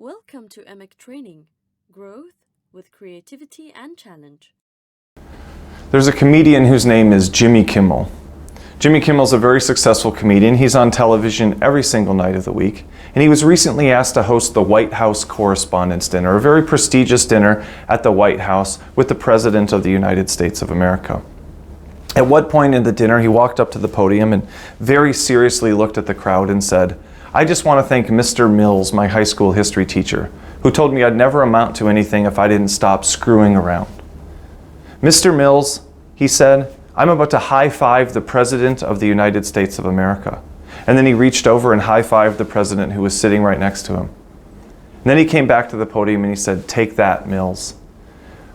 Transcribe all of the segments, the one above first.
Welcome to EMIC Training, Growth with Creativity and Challenge. There's a comedian whose name is Jimmy Kimmel. Jimmy Kimmel's a very successful comedian. He's on television every single night of the week. And he was recently asked to host the White House Correspondents' Dinner, a very prestigious dinner at the White House with the President of the United States of America. At what point in the dinner, he walked up to the podium and very seriously looked at the crowd and said, "I just want to thank Mr. Mills, my high school history teacher, who told me I'd never amount to anything if I didn't stop screwing around. Mr. Mills," he said, "I'm about to high-five the President of the United States of America." And then he reached over and high-fived the President who was sitting right next to him. And then he came back to the podium and he said, "Take that, Mills."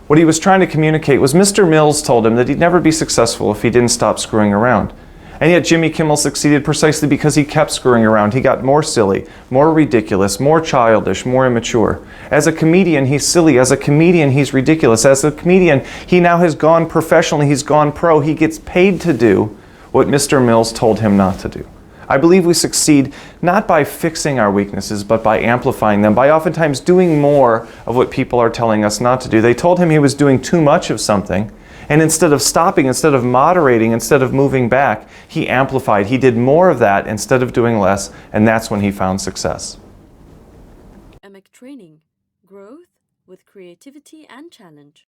What he was trying to communicate was Mr. Mills told him that he'd never be successful if he didn't stop screwing around. And yet Jimmy Kimmel succeeded precisely because he kept screwing around. He got more silly, more ridiculous, more childish, more immature. As a comedian, he's silly. As a comedian, he's ridiculous. As a comedian, he now has gone professional. He's gone pro. He gets paid to do what Mr. Mills told him not to do. I believe we succeed not by fixing our weaknesses, but by amplifying them, by oftentimes doing more of what people are telling us not to do. They told him he was doing too much of something, and instead of stopping, instead of moderating, instead of moving back, he amplified. He did more of that instead of doing less, and that's when he found success. EMIC Training, Growth with Creativity and Challenge.